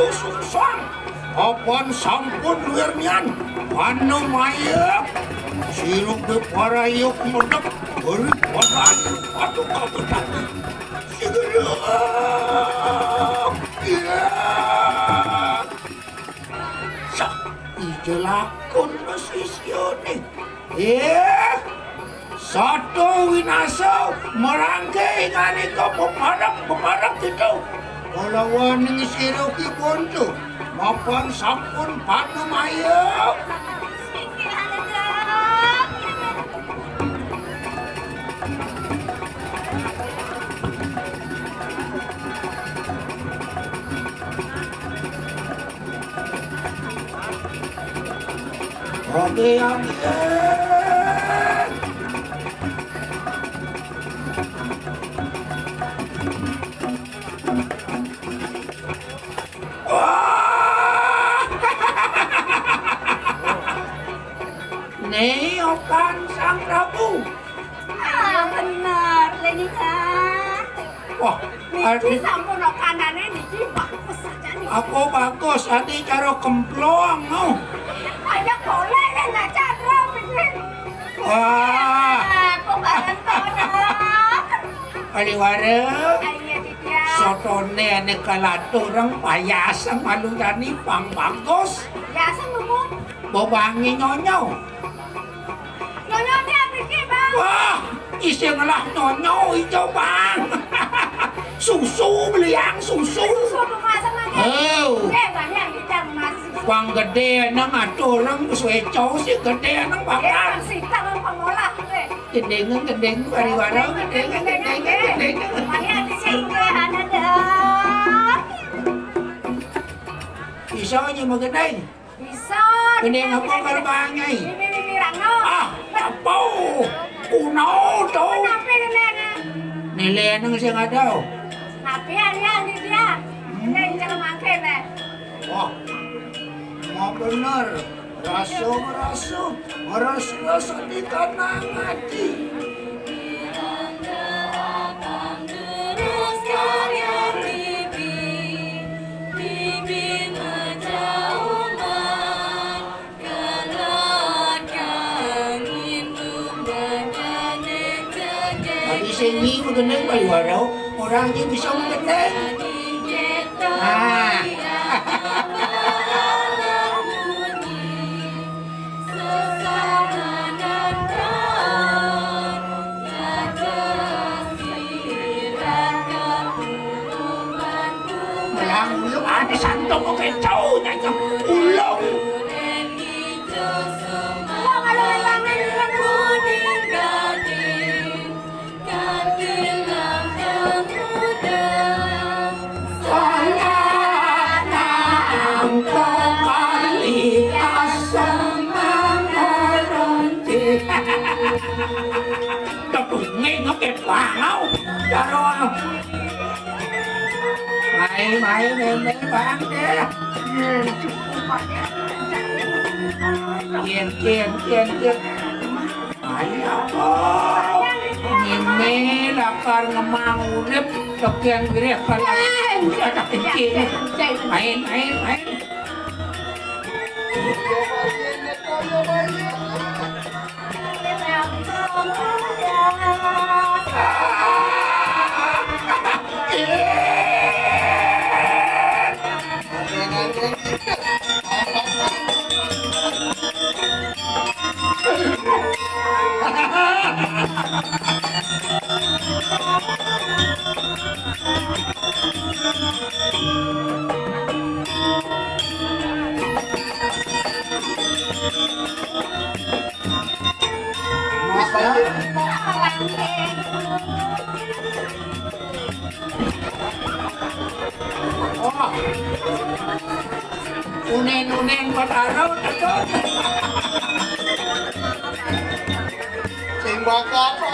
sungsang apaan sampun wirnian anu mayep siruk beparayuk medek beri padan aduh kabetan sigedek sak ijelakun mesisione satu winasa merangkai nganiko pepadak gitu kalawan ning siruki buntu mapan sampun panu mayep oke Nih, opan sang Prabu. Bener, Lenika. Wah, niki sampun kanane niki bagus saja nih. Aku bagus, adi karo kemplong no. Ayo boleh ya Chandra pikir. Wah, aku bareng tono. Aliwara. Ayo dia. Sotone ane kalaturang payasang malurani pang bagus. Yasang lumut. Bobangi nyonyo. Nyonya dia pikir bang. Wah, isi ngelah nyonyo hijau bang. Susu beliang susu. Susu pemasan lagi. Oh. Banyak kita masih. Pang gede nang aturang sueco si gede nang bakar. Sita nang pengolah. Gendeng Aliwara gendeng. Banyak di sini ada dah. Bisa aja mau gendeng. Bisa. Gendeng apa karbangai? Ini rano. Apa? Kuno tuh. Kenapa gendeng? Nilai nang sing ada. Tapi ada di dia. Gendeng jangan makan deh. Wah, mau bener. Rasa di kanan hati. Tadi sengi mengenai Aliwara, orangnya bisa mengenai. Ada santong kok kecau nyanyi ulung. Mày đem đến bán đấy. Kian. Mày apa? Ini lakar ngemang urip sekian gede kalau ada kecil. Main. Unen pataraw na sing baka pa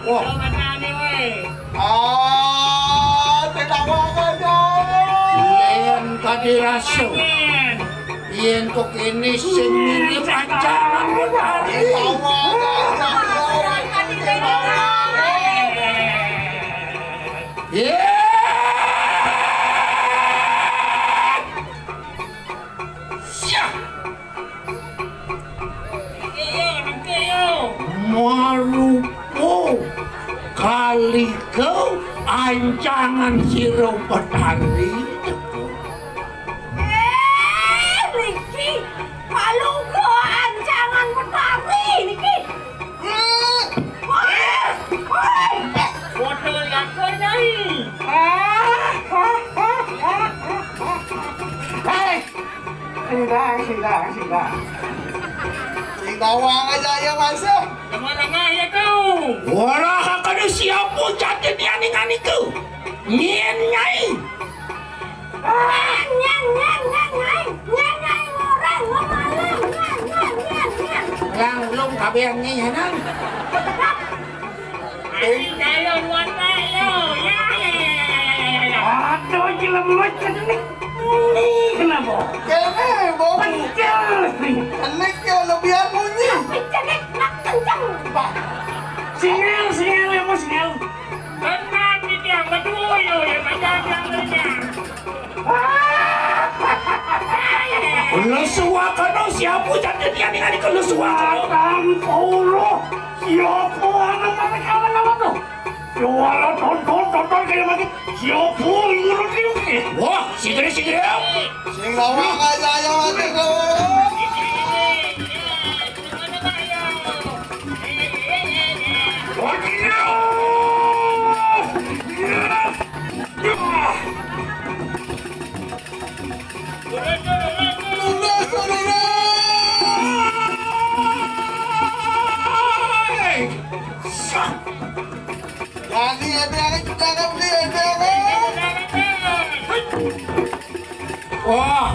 Wah. Tinawang aja. Yen kadiraso. Yen kok ini sing mirip ancaman tadi. Tinawang aja. Yeah. Malupo kali kau ancangan siro petani. Niki, Maluku ancangan petani niki. Foto lihat kau Sudah. Tinawang aja ya masuk. Kemana ya kau? Wala ka kada siapa jatin yan nga nito. Nyen nyai. Nyan orang ngamalang nyan. Lang ulong kabehang niya nang. Ayo luar tayo. Aduh jelemut ni. Kenapa? Kene bau. Kenek ya lebihan bunyi. Picenik nak kencang. Singel ya mo singel. Tenang dia berdua ya macam-macamnya. Lesuwa ka no siapa jatin yan nga nito lesuwa ka no. Ang puro! Siyopo ang matakawan naman to! Wala tonton kayo maging siyopo ang ulo niyo eh! Wah, sige. Tinawang aja ya masuk. Jadi ada kita kan dia. Wah,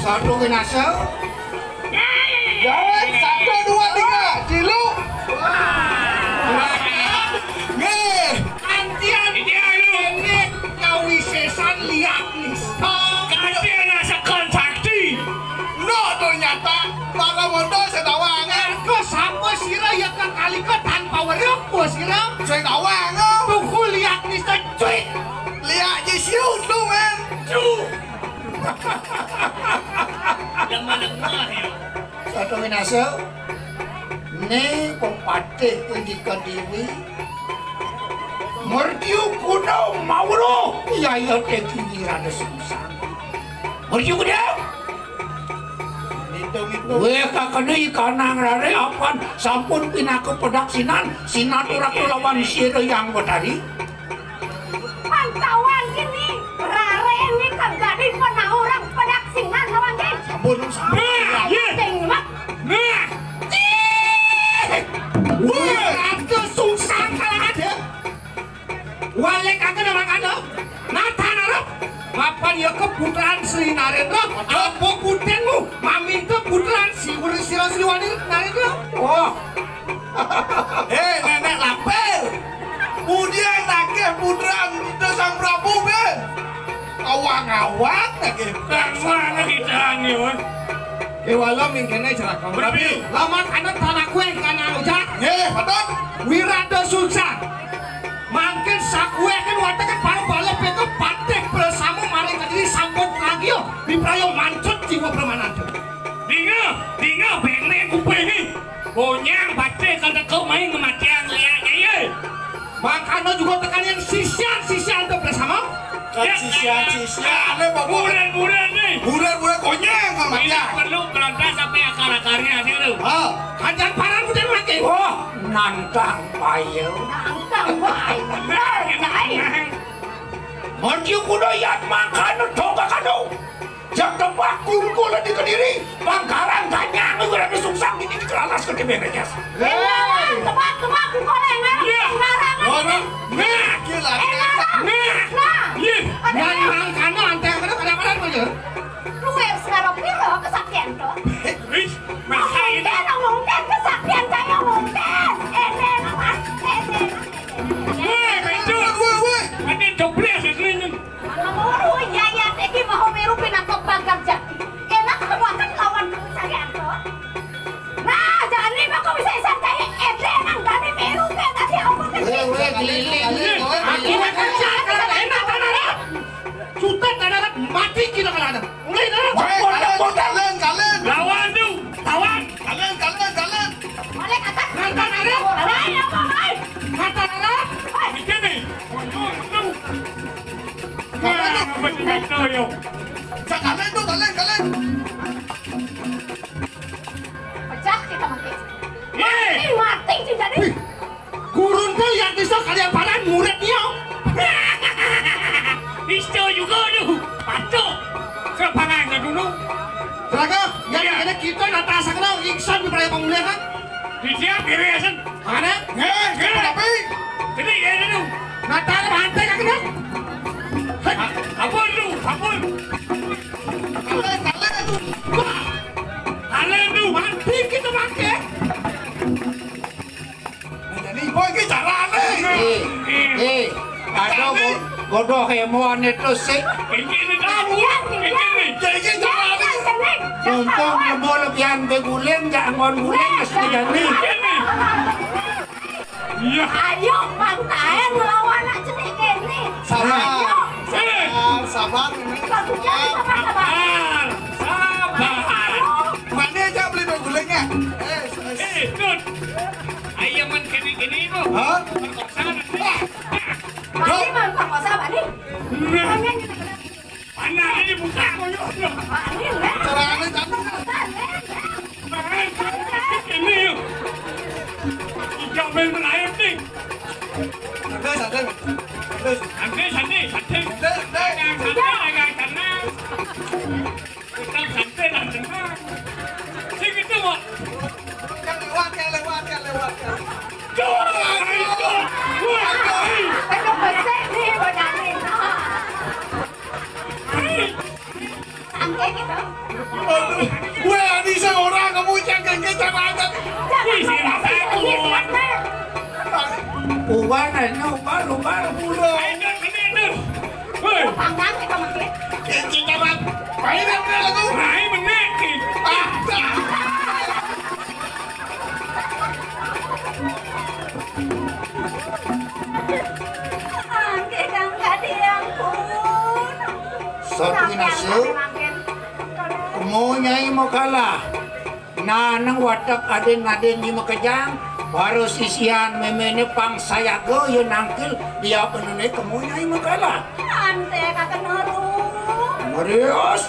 satu binasa. Jangan 1 2 3 Cilu. Nih, Antian ini kawisesan liaknis. Gantian nasa kontakti. no ternyata para bodoh sedawangan. Kau sama sira ya kali kau tanpa weruk po sira. Sedawang. Tuku liaknis na cuy. Lihat je siut lu men. Satu binasa. Ni kompate di Kediri. Mertiu kuno mauro. Ya teki ada susah. Mertiu kuno. Weh kakana ikanang rare apan sampun pinaku pedaksinan sinaturak lawan sira yang betari. Pantauan gini, rare ini kagak di pernah orang pedaksinan lawan gini. Sampun. Tengok. Weh, ada susah kalah ada. Wale kagak orang ada. Nata narap. Mapan ya keputraan Sri Narendra. Apa putenmu? Maminta putraan si Urisira Sriwani Narendra. Wah. Nenek lapar. Kemudian nakeh putraan kita sang Prabu ben. Awang-awang nakeh. Mana kita ni, weh? Wala mingkene celaka. Berarti lama kanan tanah kue kana ujak. Patut. Wirada susah. Mangkin sakue kan wate kan paru balap itu patek bersama maring kadiri sambut lagi yo. Biprayo mancut jiwa permanan. Dinga bene kupeni. Bonyang bace kada kau main kematian liatnya ye. Makanya juga tekan yang sisian itu bersama. Sisian le bawa. Bulan nih. Bulan konyeng kematian. Perlu berontak sampai akar-akarnya situ. Ah, Kanjang parang udah lagi. Wah, nantang payo. Nantang baik. Mertiu kuno yat makan toga kado. Jak tempat kumpul di Kediri. Bangkaran ganyang udah susah ini di kelalas ke kebenernya. Tebak gorengan. orang. Nah, gila. Yang mangkano anteng kado kadang-kadang aja. Lu sekarang piro kesaktian tuh? Makanya Ngomongkan kesaktian saya ngomongkan. Ede ya kan? Di siap beresan. Mana? Tapi Jadi ini dong. Natar bantai kaki dong. Apa lu? Apa? kale Kalian tuh Mati kita pakai. jadi boy ki carane Aduh, godoh hemoan itu sih. ini dah. Kalian nih ya. jadi carane Mumpung lebo lebihan begulen, jangan gulen jadi. Iya. Ayo pantai ngelawan aja nih ini. sabar sabar Bagus jadi sabar-sabar. Sabar. mana aja beli begulingnya Tut. Ayaman kini itu. hah Perkosaan. Pasti man perkosa nih. Pengen gitu. Mana ini buka koyo. Ini enggak. carane kan Ini yuk. Ijau main melayang nih. ada Santai. Santai. Agak tenang. Kita santai dan tenang. Sing itu mau. yang lewat Itu besar nih badan nih. Santai gitu. gue ini seorang kamu jangan carane Jangan lupa lagi santai. Uban aja, ubah mulu. Ayo sini tuh. Hei, Panggang kita makin. kita bang main bener lagu hai menek. Kita nggak diampun. Satu inasu, kemunyai mau kalah. Nanang watak aden di makajang, baru sisian memene pang sayago yun angkil dia penune kemunyai mau kalah. Ante kakak naruh. Marius,